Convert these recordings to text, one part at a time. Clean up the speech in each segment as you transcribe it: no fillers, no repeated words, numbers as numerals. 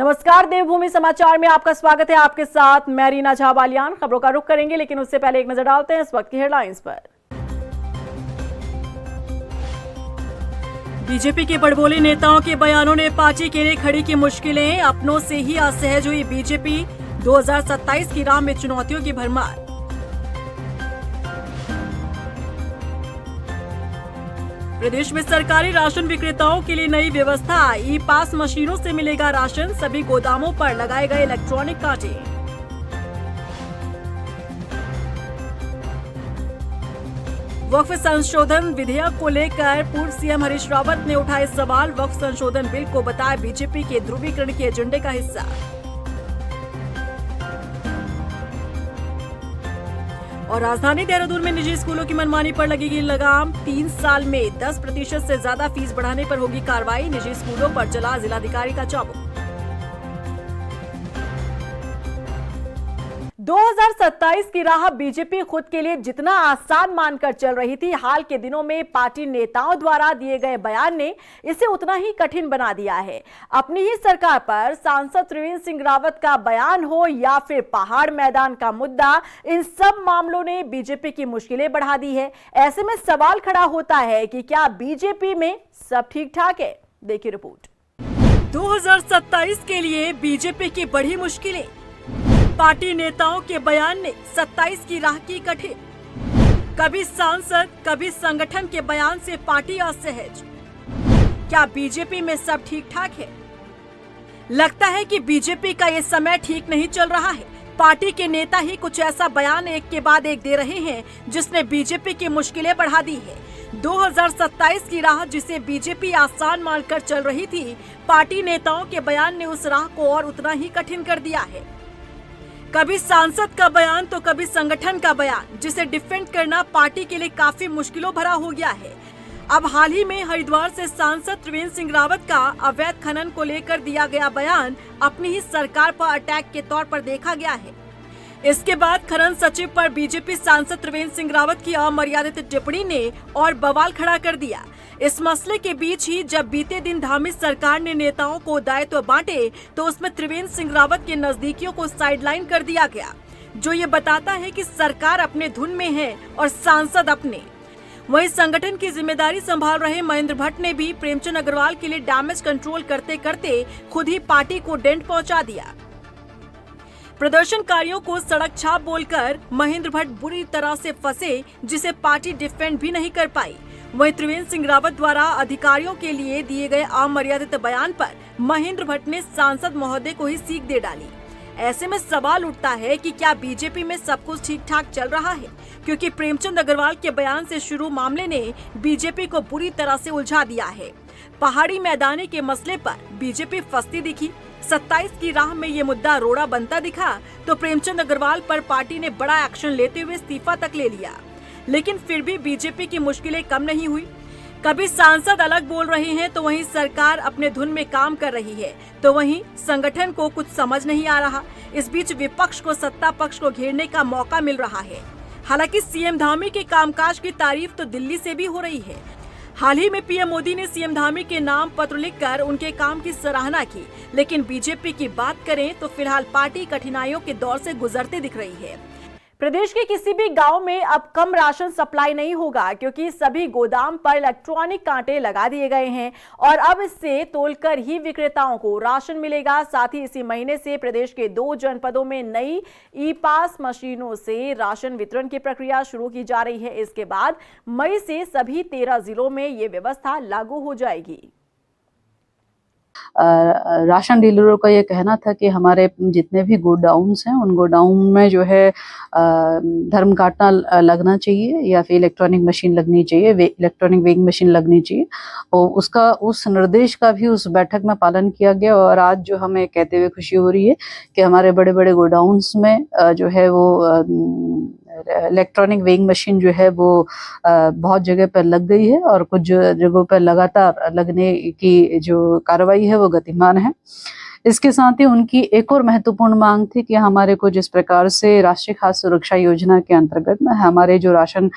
नमस्कार, देवभूमि समाचार में आपका स्वागत है। आपके साथ मैं रीना झा बालियान। खबरों का रुख करेंगे, लेकिन उससे पहले एक नजर डालते हैं इस वक्त की हेडलाइंस पर। बीजेपी के बड़बोले नेताओं के बयानों ने पार्टी के लिए खड़ी की मुश्किलें। अपनों से ही असहज हुई बीजेपी, 2027 की राह में चुनौतियों की भरमार। प्रदेश में सरकारी राशन विक्रेताओं के लिए नई व्यवस्था। ई पास मशीनों से मिलेगा राशन, सभी गोदामों पर लगाए गए इलेक्ट्रॉनिक कांटे। वक्फ संशोधन विधेयक को लेकर पूर्व सीएम हरीश रावत ने उठाए सवाल। वक्फ संशोधन बिल को बताया बीजेपी के ध्रुवीकरण के एजेंडे का हिस्सा। और राजधानी देहरादून में निजी स्कूलों की मनमानी पर लगेगी लगाम। 3 साल में 10% से ज्यादा फीस बढ़ाने पर होगी कार्रवाई। निजी स्कूलों पर चला जिलाधिकारी का चाबुक। 2027 की राह बीजेपी खुद के लिए जितना आसान मानकर चल रही थी, हाल के दिनों में पार्टी नेताओं द्वारा दिए गए बयान ने इसे उतना ही कठिन बना दिया है। अपनी ही सरकार पर सांसद त्रिवेंद्र सिंह रावत का बयान हो या फिर पहाड़ मैदान का मुद्दा, इन सब मामलों ने बीजेपी की मुश्किलें बढ़ा दी है। ऐसे में सवाल खड़ा होता है कि क्या बीजेपी में सब ठीक ठाक है? देखिए रिपोर्ट। 2027 के लिए बीजेपी की बड़ी मुश्किलें। पार्टी नेताओं के बयान ने 27 की राह की कठिन। कभी सांसद, कभी संगठन के बयान से पार्टी असहज। क्या बीजेपी में सब ठीक ठाक है? लगता है कि बीजेपी का ये समय ठीक नहीं चल रहा है। पार्टी के नेता ही कुछ ऐसा बयान एक के बाद एक दे रहे हैं जिसने बीजेपी की मुश्किलें बढ़ा दी है। 2027 की राह जिसे बीजेपी आसान मानकर चल रही थी, पार्टी नेताओं के बयान ने उस राह को और उतना ही कठिन कर दिया है। कभी सांसद का बयान तो कभी संगठन का बयान, जिसे डिफेंड करना पार्टी के लिए काफी मुश्किलों भरा हो गया है। अब हाल ही में हरिद्वार से सांसद त्रिवेंद्र सिंह रावत का अवैध खनन को लेकर दिया गया बयान अपनी ही सरकार पर अटैक के तौर पर देखा गया है। इसके बाद खनन सचिव पर बीजेपी सांसद त्रिवेंद्र सिंह रावत की अमर्यादित टिप्पणी ने और बवाल खड़ा कर दिया। इस मसले के बीच ही जब बीते दिन धामी सरकार ने नेताओं को दायित्व बांटे, तो उसमें त्रिवेंद्र सिंह रावत के नजदीकियों को साइडलाइन कर दिया गया, जो ये बताता है कि सरकार अपने धुन में है और सांसद अपने। वहीं संगठन की जिम्मेदारी संभाल रहे महेंद्र भट्ट ने भी प्रेमचंद अग्रवाल के लिए डैमेज कंट्रोल करते करते खुद ही पार्टी को डेंट पहुंचा दिया। प्रदर्शनकारियों को सड़क छाप बोलकर महेंद्र भट्ट बुरी तरह से फंसे, जिसे पार्टी डिफेंड भी नहीं कर पाई। वहीं त्रिवेंद्र सिंह रावत द्वारा अधिकारियों के लिए दिए गए अमर्यादित बयान पर महेंद्र भट्ट ने सांसद महोदय को ही सीख दे डाली। ऐसे में सवाल उठता है कि क्या बीजेपी में सब कुछ ठीक ठाक चल रहा है, क्योंकि प्रेमचंद अग्रवाल के बयान से शुरू मामले ने बीजेपी को बुरी तरह से उलझा दिया है। पहाड़ी मैदानी के मसले पर बीजेपी फंसती दिखी। 27 की राह में ये मुद्दा रोड़ा बनता दिखा तो प्रेमचंद अग्रवाल पर पार्टी ने बड़ा एक्शन लेते हुए इस्तीफा तक ले लिया। लेकिन फिर भी बीजेपी की मुश्किलें कम नहीं हुई। कभी सांसद अलग बोल रहे हैं तो वहीं सरकार अपने धुन में काम कर रही है, तो वहीं संगठन को कुछ समझ नहीं आ रहा। इस बीच विपक्ष को सत्ता पक्ष को घेरने का मौका मिल रहा है। हालांकि सीएम धामी के कामकाज की तारीफ तो दिल्ली से भी हो रही है। हाल ही में पीएम मोदी ने सीएम धामी के नाम पत्र लिखकर उनके काम की सराहना की। लेकिन बीजेपी की बात करें तो फिलहाल पार्टी कठिनाइयों के दौर से गुजरते दिख रही है। प्रदेश के किसी भी गांव में अब कम राशन सप्लाई नहीं होगा, क्योंकि सभी गोदाम पर इलेक्ट्रॉनिक कांटे लगा दिए गए हैं और अब इससे तोलकर ही विक्रेताओं को राशन मिलेगा। साथ ही इसी महीने से प्रदेश के 2 जनपदों में नई ई पास मशीनों से राशन वितरण की प्रक्रिया शुरू की जा रही है। इसके बाद मई से सभी 13 जिलों में ये व्यवस्था लागू हो जाएगी। राशन डीलरों का ये कहना था कि हमारे जितने भी गोडाउन्स हैं उन गोडाउन में जो है धर्म काटना लगना चाहिए या फिर इलेक्ट्रॉनिक मशीन लगनी चाहिए, इलेक्ट्रॉनिक वेइंग मशीन लगनी चाहिए। और उसका उस निर्देश का भी उस बैठक में पालन किया गया। और आज जो हमें कहते हुए खुशी हो रही है कि हमारे बड़े बड़े गोडाउन्स में जो है वो इलेक्ट्रॉनिक वेइंग मशीन जो है वो बहुत जगह पर लग गई है और कुछ जगहों पर लगातार लगने की जो कार्रवाई है वो गतिमान है। इसके साथ ही उनकी एक और महत्वपूर्ण मांग थी कि हमारे को जिस प्रकार से राष्ट्रीय खाद्य सुरक्षा योजना के अंतर्गत में हमारे जो राशन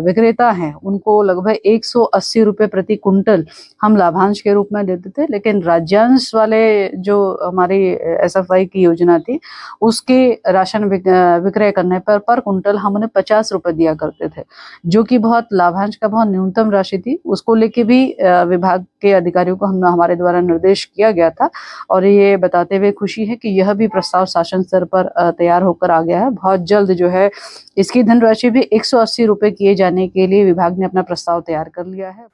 विक्रेता हैं उनको लगभग 180 रुपये प्रति कुंटल हम लाभांश के रूप में देते थे, लेकिन राज्यांश वाले जो हमारी SFI की योजना थी उसके राशन विक्रय करने पर कुंटल हम उन्हें 50 रुपये दिया करते थे, जो कि बहुत लाभांश का बहुत न्यूनतम राशि थी। उसको लेके भी विभाग के अधिकारियों को हमारे द्वारा निर्देश किया गया था और ये बताते हुए खुशी है कि यह भी प्रस्ताव शासन स्तर पर तैयार होकर आ गया है। बहुत जल्द जो है इसकी धनराशि भी 180 रुपये किए जाने के लिए विभाग ने अपना प्रस्ताव तैयार कर लिया है।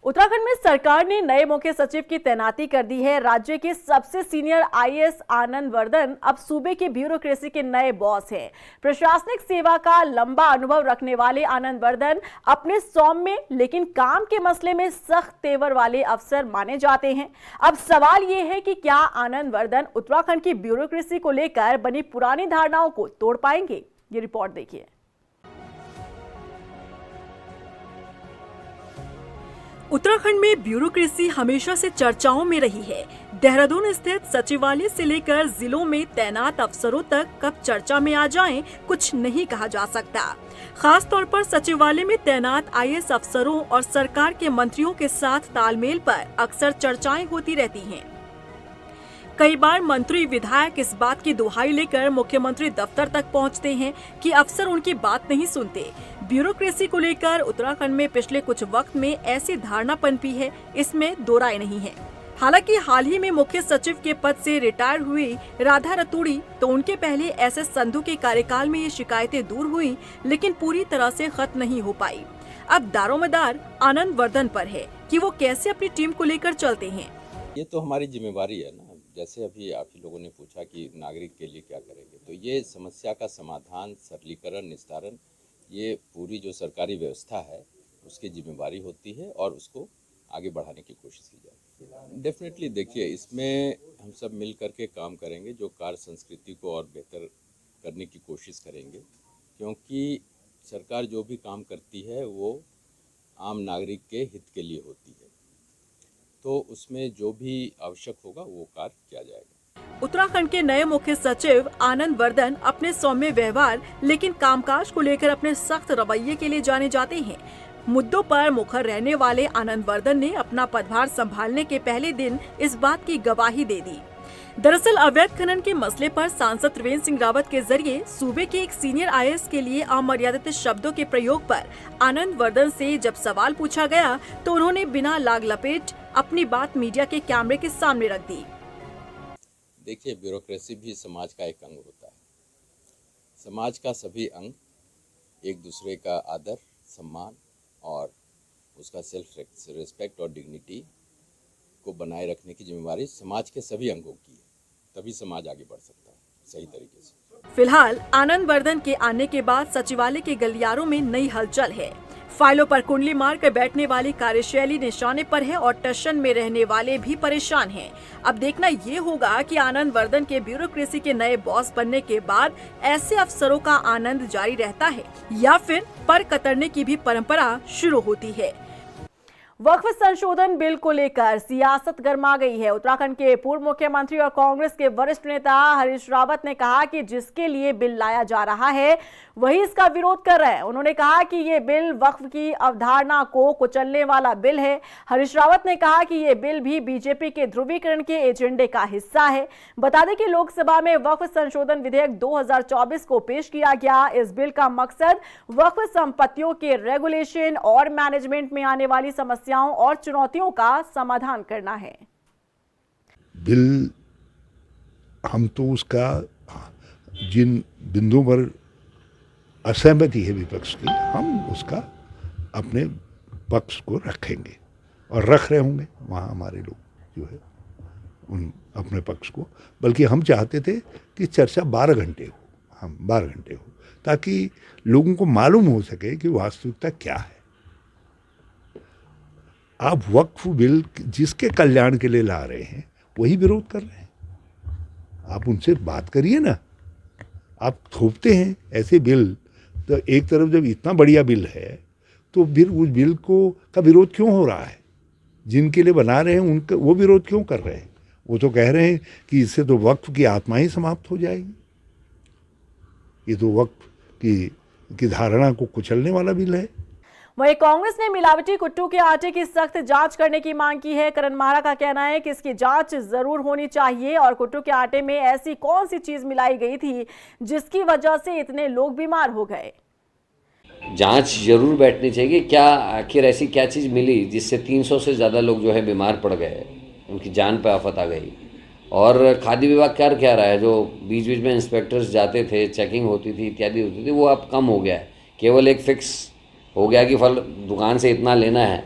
उत्तराखंड में सरकार ने नए मुख्य सचिव की तैनाती कर दी है। राज्य के सबसे सीनियर IAS आनंद वर्धन अब सूबे के ब्यूरोक्रेसी के नए बॉस हैं। प्रशासनिक सेवा का लंबा अनुभव रखने वाले आनंद वर्धन अपने सौम्य लेकिन काम के मसले में सख्त तेवर वाले अफसर माने जाते हैं। अब सवाल ये है कि क्या आनंद वर्धन उत्तराखंड की ब्यूरोक्रेसी को लेकर बनी पुरानी धारणाओं को तोड़ पाएंगे? ये रिपोर्ट देखिए। उत्तराखंड में ब्यूरोक्रेसी हमेशा से चर्चाओं में रही है। देहरादून स्थित सचिवालय से लेकर जिलों में तैनात अफसरों तक कब चर्चा में आ जाएं, कुछ नहीं कहा जा सकता। खास तौर पर सचिवालय में तैनात IAS अफसरों और सरकार के मंत्रियों के साथ तालमेल पर अक्सर चर्चाएं होती रहती हैं। कई बार मंत्री विधायक इस बात की दुहाई लेकर मुख्यमंत्री दफ्तर तक पहुंचते हैं कि अफसर उनकी बात नहीं सुनते। ब्यूरोक्रेसी को लेकर उत्तराखंड में पिछले कुछ वक्त में ऐसी धारणा पनपी है, इसमें दो राय नहीं है। हालांकि हाल ही में मुख्य सचिव के पद से रिटायर हुई राधा रतूड़ी, तो उनके पहले SS संधू के कार्यकाल में ये शिकायतें दूर हुई, लेकिन पूरी तरह से खत्म नहीं हो पाई। अब दारोमदार आनंद वर्धन पर है कि वो कैसे अपनी टीम को लेकर चलते हैं। ये तो हमारी जिम्मेवारी है ना। जैसे अभी आप ही लोगों ने पूछा कि नागरिक के लिए क्या करेंगे, तो ये समस्या का समाधान, सरलीकरण, निस्तारण, ये पूरी जो सरकारी व्यवस्था है उसकी जिम्मेवारी होती है और उसको आगे बढ़ाने की कोशिश की जाए। डेफिनेटली देखिए, इसमें हम सब मिल करके काम करेंगे, जो कार्य संस्कृति को और बेहतर करने की कोशिश करेंगे, क्योंकि सरकार जो भी काम करती है वो आम नागरिक के हित के लिए होती है, तो उसमें जो भी आवश्यक होगा वो कार्य किया जाएगा। उत्तराखंड के नए मुख्य सचिव आनंद वर्धन अपने सौम्य व्यवहार लेकिन कामकाज को लेकर अपने सख्त रवैये के लिए जाने जाते हैं। मुद्दों पर मुखर रहने वाले आनंद वर्धन ने अपना पदभार संभालने के पहले दिन इस बात की गवाही दे दी। दरअसल अवैध खनन के मसले पर सांसद त्रिवेंद्र सिंह रावत के जरिए सूबे के एक सीनियर IAS के लिए अमर्यादित शब्दों के प्रयोग पर आनंद वर्धन से जब सवाल पूछा गया तो उन्होंने बिना लाग लपेट अपनी बात मीडिया के कैमरे के सामने रख दी। देखिए, ब्यूरोक्रेसी भी समाज का एक अंग होता है। समाज का सभी अंग एक दूसरे का आदर, सम्मान और उसका सेल्फ रिस्पेक्ट और डिग्निटी को बनाए रखने की जिम्मेवारी समाज के सभी अंगों की है, तभी समाज आगे बढ़ सकता है सही तरीके से। फिलहाल आनंद वर्धन के आने के बाद सचिवालय के गलियारों में नई हलचल है। फाइलों पर कुंडली मारकर बैठने वाली कार्यशैली निशाने पर है और टेंशन में रहने वाले भी परेशान हैं। अब देखना ये होगा कि आनंद वर्धन के ब्यूरोक्रेसी के नए बॉस बनने के बाद ऐसे अफसरों का आनंद जारी रहता है या फिर पर कतरने की भी परंपरा शुरू होती है। वक्फ संशोधन बिल को लेकर सियासत गर्मा गई है। उत्तराखंड के पूर्व मुख्यमंत्री और कांग्रेस के वरिष्ठ नेता हरीश रावत ने कहा कि जिसके लिए बिल लाया जा रहा है वही इसका विरोध कर रहे हैं। उन्होंने कहा कि ये बिल वक्फ की अवधारणा को कुचलने वाला बिल है। हरीश रावत ने कहा कि ये बिल भी बीजेपी के ध्रुवीकरण के एजेंडे का हिस्सा है। बता दें कि लोकसभा में वक्फ संशोधन विधेयक 2024 को पेश किया गया। इस बिल का मकसद वक्फ संपत्तियों के रेगुलेशन और मैनेजमेंट में आने वाली समस्याओं और चुनौतियों का समाधान करना है। बिल हम तो उसका जिन बिंदुओं पर असहमति है विपक्ष की, हम उसका अपने पक्ष को रखेंगे और रख रहे होंगे वहाँ हमारे लोग जो है उन अपने पक्ष को। बल्कि हम चाहते थे कि चर्चा 12 घंटे हो, हम 12 घंटे हो, ताकि लोगों को मालूम हो सके कि वास्तविकता क्या है। आप वक्फ बिल जिसके कल्याण के लिए ला रहे हैं वही विरोध कर रहे हैं। आप उनसे बात करिए ना। आप थोपते हैं ऐसे बिल, तो एक तरफ जब इतना बढ़िया बिल है तो फिर उस बिल को का विरोध क्यों हो रहा है? जिनके लिए बना रहे हैं उनका वो विरोध क्यों कर रहे हैं? वो तो कह रहे हैं कि इससे तो वक्फ की आत्मा ही समाप्त हो जाएगी। ये तो वक्फ की धारणा को कुचलने वाला बिल है। वहीं कांग्रेस ने मिलावटी कुट्टू के आटे की सख्त जांच करने की मांग की है। करण माहरा का कहना है कि इसकी जांच जरूर होनी चाहिए और कुट्टू के आटे में ऐसी कौन सी चीज मिलाई गई थी जिसकी वजह से इतने लोग बीमार हो गए। जांच जरूर बैठनी चाहिए। क्या आखिर ऐसी क्या चीज़ मिली जिससे 300 से ज़्यादा लोग जो है बीमार पड़ गए, उनकी जान पे आफत आ गई। और खाद्य विभाग क्या रहा है, जो बीच बीच में इंस्पेक्टर्स जाते थे, चेकिंग होती थी इत्यादि होती थी, वो अब कम हो गया है। केवल एक फिक्स हो गया कि फल दुकान से इतना लेना है,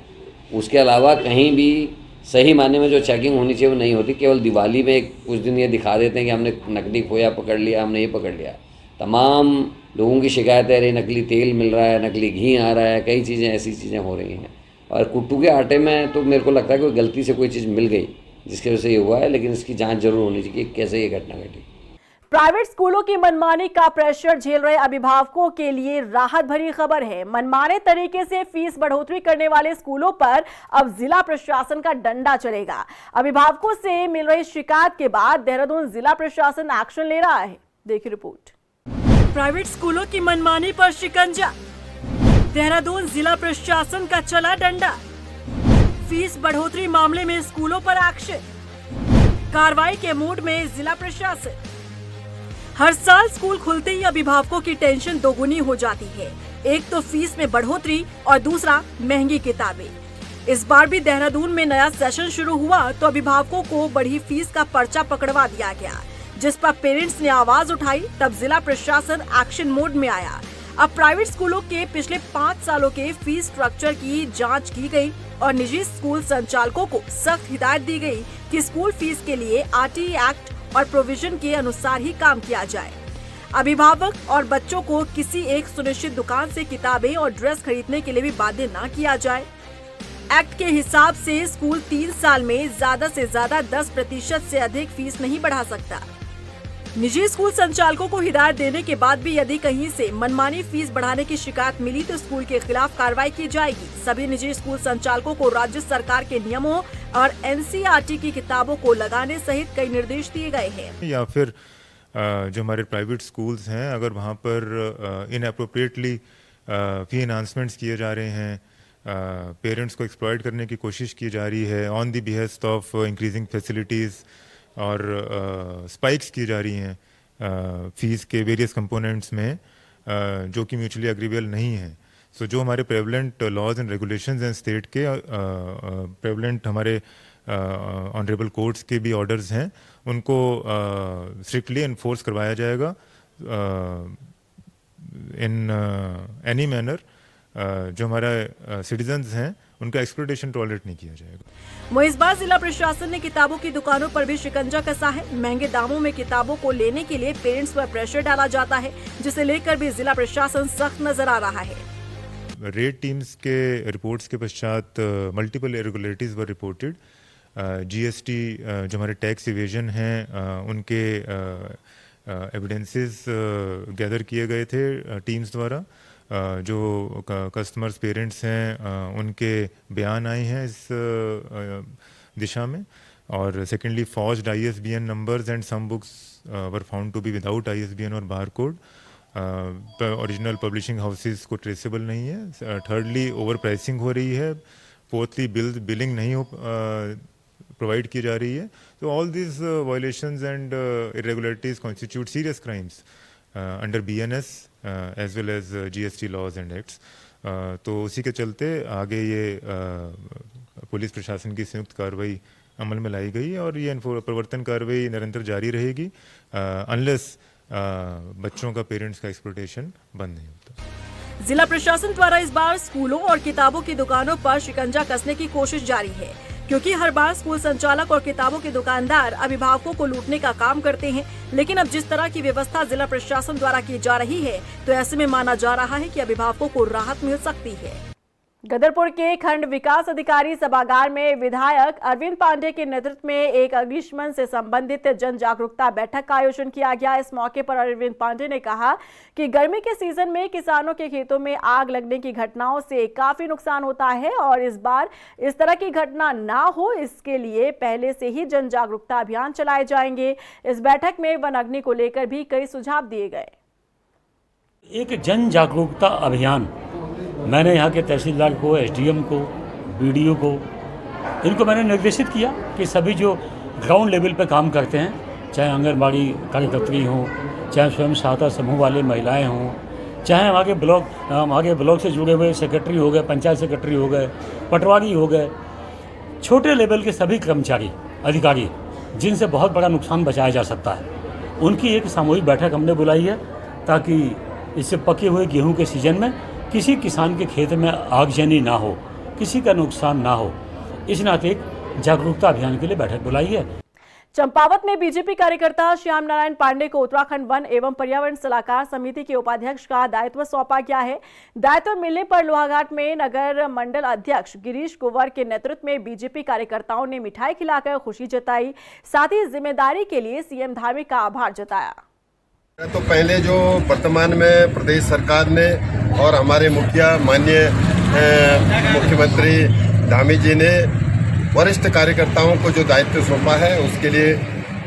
उसके अलावा कहीं भी सही मायने में जो चेकिंग होनी चाहिए वो नहीं होती। केवल दिवाली में कुछ दिन ये दिखा देते हैं कि हमने नकली खोया पकड़ लिया, हमने ये पकड़ लिया। तमाम लोगों की शिकायतें रही, नकली तेल मिल रहा है, नकली घी आ रहा है, कई चीज़ें ऐसी चीज़ें हो रही हैं। और कुट्टू के आटे में तो मेरे को लगता है कि गलती से कोई चीज़ मिल गई जिसकी वजह से ये हुआ है, लेकिन इसकी जांच जरूर होनी चाहिए कि कैसे ये घटना घटी। प्राइवेट स्कूलों की मनमानी का प्रेशर झेल रहे अभिभावकों के लिए राहत भरी खबर है। मनमाने तरीके से फीस बढ़ोतरी करने वाले स्कूलों पर अब जिला प्रशासन का डंडा चलेगा। अभिभावकों से मिल रही शिकायत के बाद देहरादून जिला प्रशासन एक्शन ले रहा है। देखिए रिपोर्ट। प्राइवेट स्कूलों की मनमानी पर शिकंजा, देहरादून जिला प्रशासन का चला डंडा। फीस बढ़ोतरी मामले में स्कूलों पर एक्शन, कार्रवाई के मूड में जिला प्रशासन। हर साल स्कूल खुलते ही अभिभावकों की टेंशन दोगुनी हो जाती है। एक तो फीस में बढ़ोतरी और दूसरा महंगी किताबें। इस बार भी देहरादून में नया सेशन शुरू हुआ तो अभिभावकों को बढ़ी फीस का पर्चा पकड़वा दिया गया, जिस पर पेरेंट्स ने आवाज उठाई। तब जिला प्रशासन एक्शन मोड में आया। अब प्राइवेट स्कूलों के पिछले 5 सालों के फीस स्ट्रक्चर की जांच की गई और निजी स्कूल संचालकों को सख्त हिदायत दी गई कि स्कूल फीस के लिए आरटीई एक्ट और प्रोविजन के अनुसार ही काम किया जाए। अभिभावक और बच्चों को किसी एक सुनिश्चित दुकान से किताबें और ड्रेस खरीदने के लिए भी बाध्य न किया जाए। एक्ट के हिसाब से स्कूल 3 साल में ज्यादा से ज्यादा 10% से अधिक फीस नहीं बढ़ा सकता। निजी स्कूल संचालकों को हिदायत देने के बाद भी यदि कहीं से मनमानी फीस बढ़ाने की शिकायत मिली तो स्कूल के खिलाफ कार्रवाई की जाएगी। सभी निजी स्कूल संचालकों को राज्य सरकार के नियमों और एनसीईआरटी की किताबों को लगाने सहित कई निर्देश दिए गए हैं। या फिर जो हमारे प्राइवेट स्कूल्स हैं, अगर वहाँ पर इनअप्रोप्रिएटली फी एनहांसमेंट्स किए जा रहे हैं, पेरेंट्स को एक्सप्लॉइट करने की कोशिश की जा रही है on the behest of increasing facilities, और स्पाइक्स की जा रही हैं फीस के वेरियस कंपोनेंट्स में, जो कि म्यूचुअली एग्रीवेबल नहीं है। सो जो हमारे प्रेवलेंट लॉज एंड रेगुलेशंस हैं स्टेट के, प्रेवलेंट हमारे ऑनरेबल कोर्ट्स के भी ऑर्डर्स हैं, उनको स्ट्रिक्टली इन्फोर्स करवाया जाएगा इन एनी मैनर। जो हमारा सिटीजन्स हैं उनका एक्सप्लॉयटेशन टॉलरेट नहीं किया जाएगा। वहीं इस बार जिला प्रशासन ने किताबों की दुकानों पर भी शिकंजा कसा है। महंगे दामों में किताबों को लेने के लिए पेरेंट्स पर प्रेशर डाला जाता है, जिसे लेकर भी जिला प्रशासन सख्त नजर आ रहा है। रेड टीम्स के रिपोर्ट्स के पश्चात मल्टीपल इरेगुलरिटीज वर रिपोर्टेड। जीएसटी जो हमारे टैक्स इवेजन हैं उनके एविडेंसेस गैदर किए गए थे टीम्स द्वारा। जो कस्टमर्स पेरेंट्स हैं उनके बयान आए हैं इस दिशा में। और secondly forged ISBN numbers and some books were found to be without ISBN और bar code. Original publishing houses को ट्रेसेबल नहीं है। थर्डली ओवर प्राइसिंग हो रही है। फोर्थली बिलिंग नहीं प्रोवाइड की जा रही है। तो all this violations and irregularities constitute serious crimes under BNS as well as GST laws and acts. तो उसी के चलते आगे ये पुलिस प्रशासन की संयुक्त कार्रवाई अमल में लाई गई और ये प्रवर्तन कार्रवाई निरंतर जारी रहेगी अनलेस बच्चों का पेरेंट्स का एक्सप्लॉयटेशन बंद नहीं होता। जिला प्रशासन द्वारा इस बार स्कूलों और किताबों की दुकानों पर शिकंजा कसने की कोशिश जारी है, क्योंकि हर बार स्कूल संचालक और किताबों के दुकानदार अभिभावकों को लूटने का काम करते हैं। लेकिन अब जिस तरह की व्यवस्था जिला प्रशासन द्वारा की जा रही है, तो ऐसे में माना जा रहा है कि अभिभावकों को राहत मिल सकती है। गदरपुर के खंड विकास अधिकारी सभागार में विधायक अरविंद पांडे के नेतृत्व में एक अग्निशमन से संबंधित जन जागरूकता बैठक का आयोजन किया गया। इस मौके पर अरविंद पांडे ने कहा कि गर्मी के सीजन में किसानों के खेतों में आग लगने की घटनाओं से काफी नुकसान होता है और इस बार इस तरह की घटना ना हो, इसके लिए पहले से ही जन जागरूकता अभियान चलाए जाएंगे। इस बैठक में वन अग्नि को लेकर भी कई सुझाव दिए गए। एक जन जागरूकता अभियान मैंने यहाँ के तहसीलदार को, एसडीएम को, बीडीओ को, इनको मैंने निर्देशित किया कि सभी जो ग्राउंड लेवल पे काम करते हैं, चाहे आंगनबाड़ी कार्यकर्त्री हों, चाहे स्वयं सहायता समूह वाले महिलाएं हों, चाहे आगे ब्लॉक से जुड़े हुए सेक्रेटरी हो गए, पंचायत सेक्रेटरी हो गए, पटवारी हो गए, छोटे लेवल के सभी कर्मचारी अधिकारी जिनसे बहुत बड़ा नुकसान बचाया जा सकता है, उनकी एक सामूहिक बैठक हमने बुलाई है ताकि इससे पके हुए गेहूँ के सीजन में किसी किसान के खेत में आगजनी ना हो, किसी का नुकसान ना हो। इस नाते एक जागरूकता अभियान के लिए बैठक बुलाई है। चंपावत में बीजेपी कार्यकर्ता श्याम नारायण पांडे को उत्तराखंड वन एवं पर्यावरण सलाहकार समिति के उपाध्यक्ष का दायित्व सौंपा गया है। दायित्व मिलने पर लोहाघाट में नगर मंडल अध्यक्ष गिरीश कुंवर के नेतृत्व में बीजेपी कार्यकर्ताओं ने मिठाई खिलाकर खुशी जताई, साथ ही जिम्मेदारी के लिए सीएम धार्मिक का आभार जताया। तो पहले जो वर्तमान में प्रदेश सरकार ने और हमारे मुखिया माननीय मुख्यमंत्री धामी जी ने वरिष्ठ कार्यकर्ताओं को जो दायित्व सौंपा है उसके लिए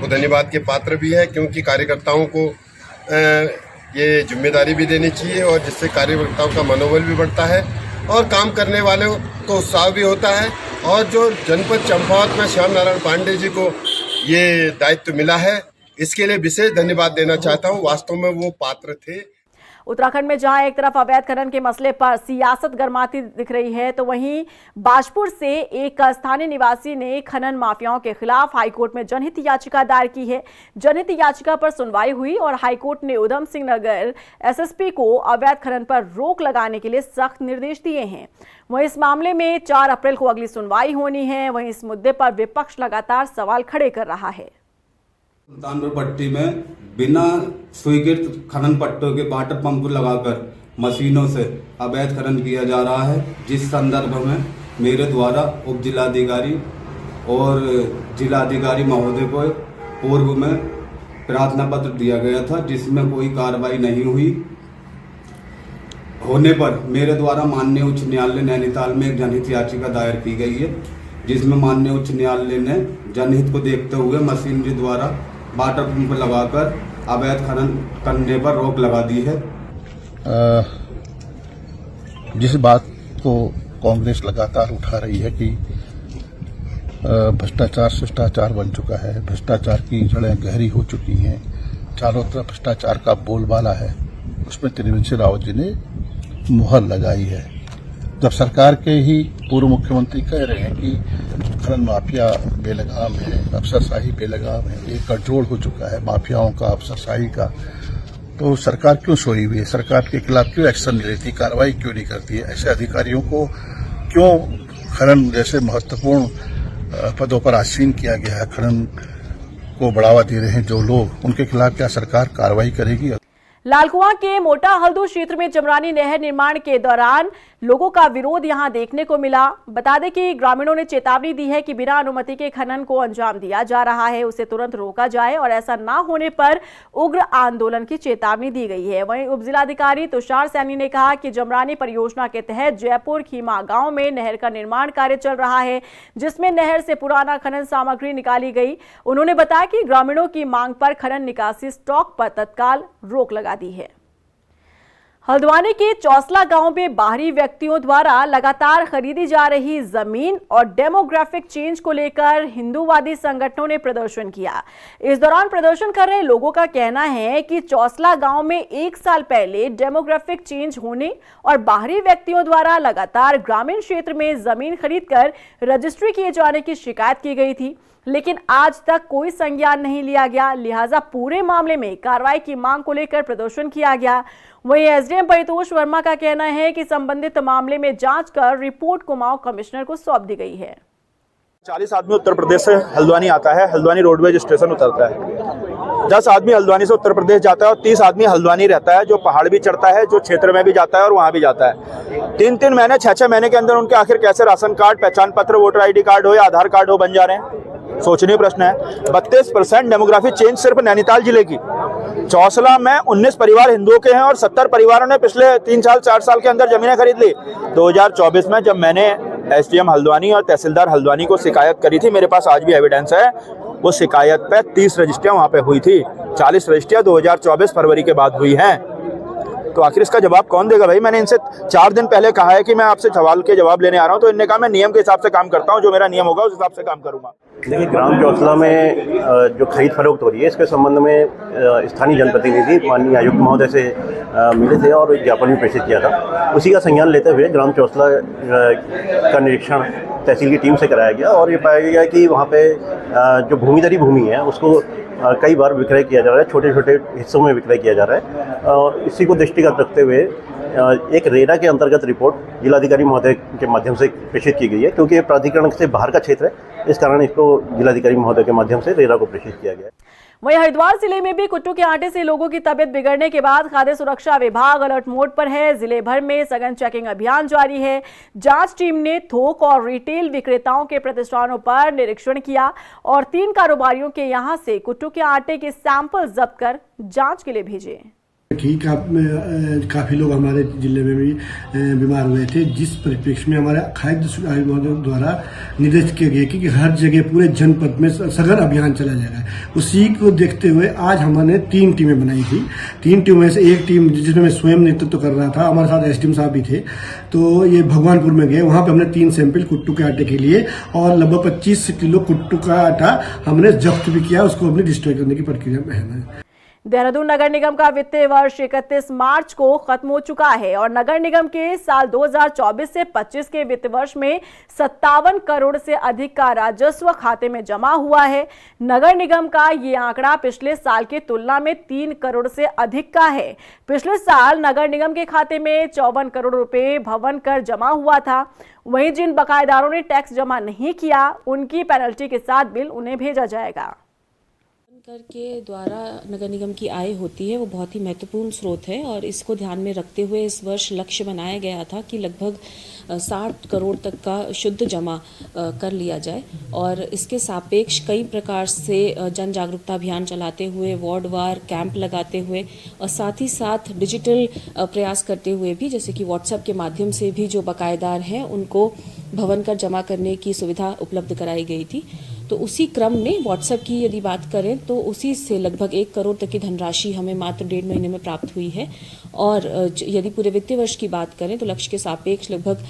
वो धन्यवाद के पात्र भी है, क्योंकि कार्यकर्ताओं को ये जिम्मेदारी भी देनी चाहिए और जिससे कार्यकर्ताओं का मनोबल भी बढ़ता है और काम करने वालों को उत्साह भी होता है। और जो जनपद चंपावत में श्याम नारायण पांडे जी को ये दायित्व मिला है, इसके लिए विशेष धन्यवाद देना चाहता हूं। वास्तव में वो पात्र थे। उत्तराखंड में जहां एक तरफ अवैध खनन के मसले पर सियासत गरमाती दिख रही है, तो वहीं बाजपुर से एक स्थानीय निवासी ने खनन माफियाओं के खिलाफ हाईकोर्ट में जनहित याचिका दायर की है। जनहित याचिका पर सुनवाई हुई और हाईकोर्ट ने उधम सिंह नगर एसएसपी को अवैध खनन पर रोक लगाने के लिए सख्त निर्देश दिए हैं। वहीं इस मामले में 4 अप्रैल को अगली सुनवाई होनी है। वहीं इस मुद्दे पर विपक्ष लगातार सवाल खड़े कर रहा है। सुल्तानपुर पट्टी में बिना स्वीकृत खनन पट्टों के वाटर पंप लगाकर मशीनों से अवैध खनन किया जा रहा है, जिस संदर्भ में मेरे द्वारा उप जिलाधिकारी और जिलाधिकारी महोदय को पूर्व में प्रार्थना पत्र दिया गया था, जिसमें कोई कार्रवाई नहीं हुई होने पर मेरे द्वारा माननीय उच्च न्यायालय नैनीताल में एक जनहित याचिका दायर की गई है, जिसमें माननीय उच्च न्यायालय ने जनहित को देखते हुए मशीनरी द्वारा वाटर पंप लगाकर अवैध खनन करने पर रोक लगा दी है। जिस बात को कांग्रेस लगातार उठा रही है कि भ्रष्टाचार शिष्टाचार बन चुका है, भ्रष्टाचार की जड़ें गहरी हो चुकी हैं, चारों तरफ भ्रष्टाचार का बोलबाला है, उसमें त्रिवेंद्र सिंह रावत जी ने मुहर लगाई है। जब सरकार के ही पूर्व मुख्यमंत्री कह रहे हैं कि खनन माफिया बेलगाम है, अफसरशाही बेलगाम है, एक गठजोड़ हो चुका है माफियाओं का, अफसरशाही का, तो सरकार क्यों सोई हुई है? सरकार के खिलाफ क्यों एक्शन नहीं लेती, कार्रवाई क्यों नहीं करती है? ऐसे अधिकारियों को क्यों खनन जैसे महत्वपूर्ण पदों पर आसीन किया गया है? खनन को बढ़ावा दे रहे हैं जो लोग, उनके खिलाफ क्या सरकार कार्रवाई करेगी? लालकुआं के मोटा हल्दू क्षेत्र में जमरानी नहर निर्माण के दौरान लोगों का विरोध यहां देखने को मिला। बता दें कि ग्रामीणों ने चेतावनी दी है कि बिना अनुमति के खनन को अंजाम दिया जा रहा है, उसे तुरंत रोका जाए और ऐसा ना होने पर उग्र आंदोलन की चेतावनी दी गई है। वहीं उप जिलाधिकारी तुषार सैनी ने कहा कि जमरानी परियोजना के तहत जयपुर खीमा गांव में नहर का निर्माण कार्य चल रहा है, जिसमें नहर से पुराना खनन सामग्री निकाली गई। उन्होंने बताया कि ग्रामीणों की मांग पर खनन निकासी स्टॉक पर तत्काल रोक लगा दी है। हल्द्वानी के चौसला गांव में बाहरी व्यक्तियों द्वारा लगातार खरीदी जा रही जमीन और डेमोग्राफिक चेंज को लेकर हिंदूवादी संगठनों ने प्रदर्शन किया। इस दौरान प्रदर्शन कर रहे लोगों का कहना है कि चौसला गांव में 1 साल पहले डेमोग्राफिक चेंज होने और बाहरी व्यक्तियों द्वारा लगातार ग्रामीण क्षेत्र में जमीन खरीदकर रजिस्ट्री किए जाने की शिकायत की गई थी, लेकिन आज तक कोई संज्ञान नहीं लिया गया। लिहाजा पूरे मामले में कार्रवाई की मांग को लेकर प्रदर्शन किया गया। वहीं एसडीएम परितोष वर्मा का कहना है कि संबंधित मामले में जांच कर रिपोर्ट कुमाऊं कमिश्नर को सौंप दी गई है। 40 आदमी उत्तर प्रदेश से हल्द्वानी आता है, हल्द्वानी रोडवेज स्टेशन उतरता है। 10 आदमी हल्द्वानी से उत्तर प्रदेश जाता है और 30 आदमी हल्द्वानी रहता है, जो पहाड़ भी चढ़ता है, जो क्षेत्र में भी जाता है और वहाँ भी जाता है। 3-3 महीने 6-6 महीने के अंदर उनके आखिर कैसे राशन कार्ड, पहचान पत्र, वोटर ID कार्ड हो या आधार कार्ड हो बन जा रहे हैं? सोचनीय प्रश्न है। 32% डेमोग्राफी चेंज सिर्फ नैनीताल जिले की। चौसला में 19 परिवार हिंदुओं के हैं और 70 परिवारों ने पिछले 3-4 साल के अंदर जमीनें खरीद ली। 2024 में जब मैंने SDM हल्द्वानी और तहसीलदार हल्द्वानी को शिकायत करी थी, मेरे पास आज भी एविडेंस है, वो शिकायत पे 30 रजिस्ट्रियाँ वहाँ पे हुई थी। 40 रजिस्ट्रियाँ 2024 फरवरी के बाद हुई हैं। तो आखिर इसका जवाब कौन देगा भाई? मैंने इनसे 4 दिन पहले कहा है कि मैं आपसे सवाल के जवाब लेने आ रहा हूँ, तो इनने कहा मैं नियम के हिसाब से काम करता हूँ, जो मेरा नियम होगा उस हिसाब से काम करूँगा। देखिए, ग्राम चौसला में जो खरीद फरोख्त हो रही है, इसके संबंध में स्थानीय जनप्रतिनिधि माननीय आयुक्त महोदय से मिले थे और एक ज्ञापन भी प्रेषित किया था। उसी का संज्ञान लेते हुए ग्राम चौसला का निरीक्षण तहसील की टीम से कराया गया और ये पाया गया कि वहाँ पे जो भूमिधरी भूमि है उसको कई बार विक्रय किया जा रहा है, छोटे छोटे हिस्सों में विक्रय किया जा रहा है। और इसी को दृष्टिगत रखते हुए एक रेरा के अंतर्गत रिपोर्ट जिलाधिकारी महोदय के माध्यम से प्रेषित की गई है, क्योंकि ये प्राधिकरण से बाहर का क्षेत्र है, इस कारण इसको जिलाधिकारी महोदय के माध्यम से रेरा को प्रेषित किया गया है। वहीं हरिद्वार जिले में भी कुट्टू के आटे से लोगों की तबीयत बिगड़ने के बाद खाद्य सुरक्षा विभाग अलर्ट मोड पर है। जिले भर में सघन चेकिंग अभियान जारी है। जांच टीम ने थोक और रिटेल विक्रेताओं के प्रतिष्ठानों पर निरीक्षण किया और 3 कारोबारियों के यहां से कुट्टू के आटे के सैंपल जब्त कर जांच के लिए भेजे। काफ़ी लोग हमारे जिले में भी बीमार हुए थे, जिस परिप्रेक्ष्य में हमारे खाद्य आयुक्त द्वारा निर्देश किया गया कि हर जगह पूरे जनपद में सघन अभियान चला जाएगा। उसी को देखते हुए आज हमने 3 टीमें बनाई थी। 3 टीमों में से एक टीम जिसमें मैं स्वयं नेतृत्व कर रहा था, हमारे साथ SDM साहब भी थे, तो ये भगवानपुर में गए। वहाँ पे हमने 3 सैंपल कुट्टू के आटे के लिए और लगभग 25 किलो कुट्टू का आटा हमने जब्त भी किया, उसको हमने डिस्ट्रॉय करने की प्रक्रिया में है। देहरादून नगर निगम का वित्तीय वर्ष 31 मार्च को खत्म हो चुका है और नगर निगम के साल 2024 से 25 के वित्त वर्ष में 57 करोड़ से अधिक का राजस्व खाते में जमा हुआ है। नगर निगम का ये आंकड़ा पिछले साल की तुलना में 3 करोड़ से अधिक का है। पिछले साल नगर निगम के खाते में 54 करोड़ रुपए भवन कर जमा हुआ था। वहीं जिन बकायेदारों ने टैक्स जमा नहीं किया, उनकी पेनल्टी के साथ बिल उन्हें भेजा जाएगा। कर के द्वारा नगर निगम की आय होती है, वो बहुत ही महत्वपूर्ण स्रोत है और इसको ध्यान में रखते हुए इस वर्ष लक्ष्य बनाया गया था कि लगभग 60 करोड़ तक का शुद्ध जमा कर लिया जाए और इसके सापेक्ष कई प्रकार से जन जागरूकता अभियान चलाते हुए, वार्डवार कैंप लगाते हुए और साथ ही साथ डिजिटल प्रयास करते हुए भी, जैसे कि व्हाट्सएप के माध्यम से भी जो बकायेदार हैं उनको भवन कर जमा करने की सुविधा उपलब्ध कराई गई थी। तो उसी क्रम में व्हाट्सएप की यदि बात करें तो उसी से लगभग 1 करोड़ तक की धनराशि हमें मात्र 1.5 महीने में प्राप्त हुई है और यदि पूरे वित्तीय वर्ष की बात करें तो लक्ष्य के सापेक्ष लगभग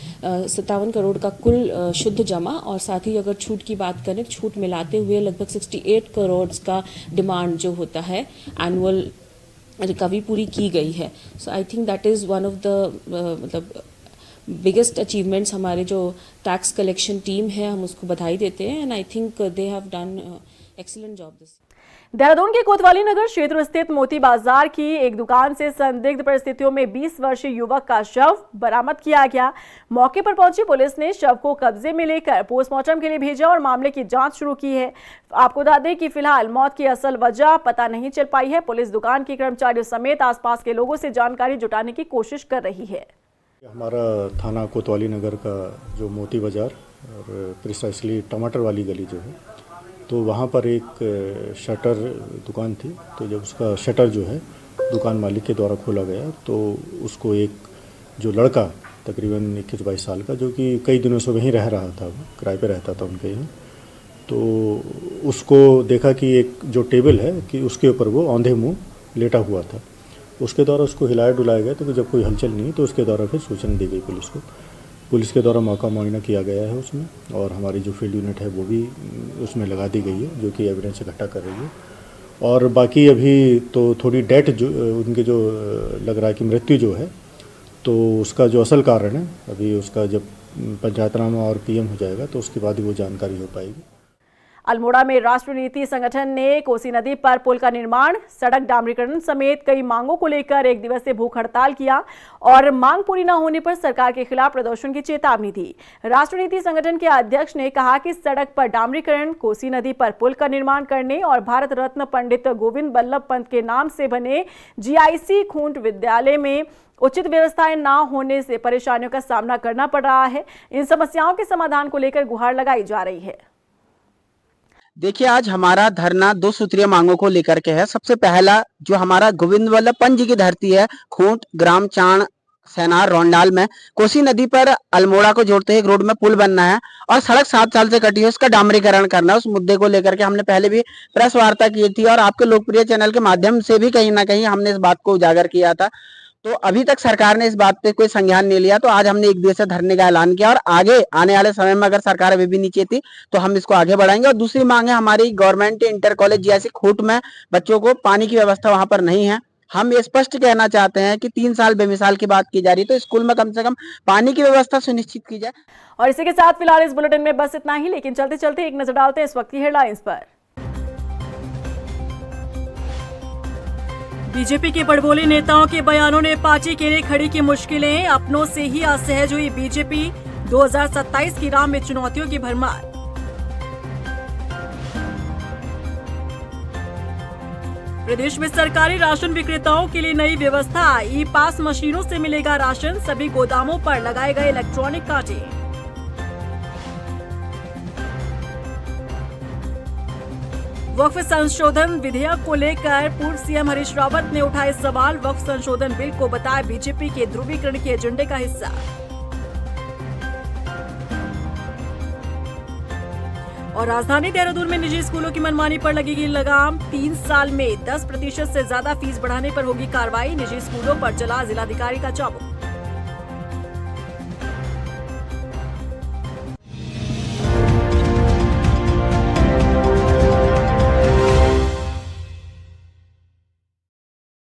57 करोड़ का कुल शुद्ध जमा और साथ ही अगर छूट की बात करें, छूट मिलाते हुए लगभग 68 करोड़ का डिमांड जो होता है एनुअल रिकवरी पूरी की गई है। So I think that is one of the मतलब बिगेस्ट अचीवमेंट्स हमारे जो टैक्स कलेक्शन टीम है, हम उसको बधाई देते हैं and I think they have done excellent job this. Dehradun के कोतवाली नगर क्षेत्र स्थित मोती बाजार की एक दुकान से संदिग्ध परिस्थितियों में 20 वर्षीय युवक का शव बरामद किया गया। मौके पर पहुंची पुलिस ने शव को कब्जे में लेकर पोस्टमार्टम के लिए भेजा और मामले की जांच शुरू की है। आपको बता दें कि फिलहाल मौत की असल वजह पता नहीं चल पाई है। पुलिस दुकान के कर्मचारियों समेत आसपास के लोगों से जानकारी जुटाने की कोशिश कर रही है। हमारा थाना कोतवाली नगर का जो मोती बाज़ार और प्रिसाइसली टमाटर वाली गली जो है, तो वहाँ पर एक शटर दुकान थी। तो जब उसका शटर जो है दुकान मालिक के द्वारा खोला गया तो उसको एक जो लड़का तकरीबन 21-22 साल का, जो कि कई दिनों से वहीं रह रहा था, किराए पे रहता था उनके यहाँ, तो उसको देखा कि एक जो टेबल है कि उसके ऊपर वो औंधे मुँह लेटा हुआ था। उसके द्वारा उसको हिलाया डुलाया गया, तो जब कोई हलचल नहीं तो उसके द्वारा फिर सूचना दी गई पुलिस को। पुलिस के द्वारा मौका मुआयना किया गया है उसमें और हमारी जो फील्ड यूनिट है वो भी उसमें लगा दी गई है, जो कि एविडेंस इकट्ठा कर रही है। और बाकी अभी तो थोड़ी डेथ जो उनके जो लग रहा है कि मृत्यु जो है, तो उसका जो असल कारण है अभी उसका जब पंचायतनामा और PM हो जाएगा तो उसके बाद ही वो जानकारी हो पाएगी। अल्मोड़ा में राष्ट्रीय नीति संगठन ने कोसी नदी पर पुल का निर्माण, सड़क डामरीकरण समेत कई मांगों को लेकर एक दिवसीय भूख हड़ताल किया और मांग पूरी न होने पर सरकार के खिलाफ प्रदर्शन की चेतावनी दी। राष्ट्रीय नीति संगठन के अध्यक्ष ने कहा कि सड़क पर डामरीकरण, कोसी नदी पर पुल का निर्माण करने और भारत रत्न पंडित गोविंद बल्लभ पंत के नाम से बने GIC खूंट विद्यालय में उचित व्यवस्थाएं न होने से परेशानियों का सामना करना पड़ रहा है। इन समस्याओं के समाधान को लेकर गुहार लगाई जा रही है। देखिए, आज हमारा धरना 2 सूत्रीय मांगों को लेकर के है। सबसे पहला जो हमारा गोविंद बल्लभ पंत जी की धरती है, खूंट ग्राम चाण सेनार रोंडाल में कोसी नदी पर अल्मोड़ा को जोड़ते हुए एक रोड में पुल बनना है और सड़क 7 साल से कटी है, उसका डामरीकरण करना है। उस मुद्दे को लेकर के हमने पहले भी प्रेस वार्ता की थी और आपके लोकप्रिय चैनल के माध्यम से भी कहीं ना कहीं हमने इस बात को उजागर किया था। तो अभी तक सरकार ने इस बात पे कोई संज्ञान नहीं लिया, तो आज हमने एक दिवसीय धरने का ऐलान किया और आगे आने वाले समय में अगर सरकार अभी भी नीचे थी तो हम इसको आगे बढ़ाएंगे। और दूसरी मांग है हमारी, गवर्नमेंट इंटर कॉलेज GIC खूंट में बच्चों को पानी की व्यवस्था वहां पर नहीं है। हम ये स्पष्ट कहना चाहते हैं कि 3 साल बेमिसाल की बात की जा रही, तो स्कूल में कम से कम पानी की व्यवस्था सुनिश्चित की जाए। और इसी के साथ फिलहाल इस बुलेटिन में बस इतना ही, लेकिन चलते चलते एक नजर डालते हैं इस वक्त की हेडलाइंस पर। बीजेपी के बड़बोले नेताओं के बयानों ने पार्टी के लिए खड़ी की मुश्किलें, अपनों से ही असहज हुई बीजेपी, 2027 की राह में चुनौतियों की भरमार। प्रदेश में सरकारी राशन विक्रेताओं के लिए नई व्यवस्था, ई-पास मशीनों से मिलेगा राशन, सभी गोदामों पर लगाए गए इलेक्ट्रॉनिक कांटे। वक्फ संशोधन विधेयक को लेकर पूर्व CM हरीश रावत ने उठाए सवाल, वक्फ संशोधन बिल को बताया बीजेपी के ध्रुवीकरण के एजेंडे का हिस्सा। और राजधानी देहरादून में निजी स्कूलों की मनमानी पर लगेगी लगाम, 3 साल में 10% से ज्यादा फीस बढ़ाने पर होगी कार्रवाई, निजी स्कूलों पर चला जिलाधिकारी का चाबुक।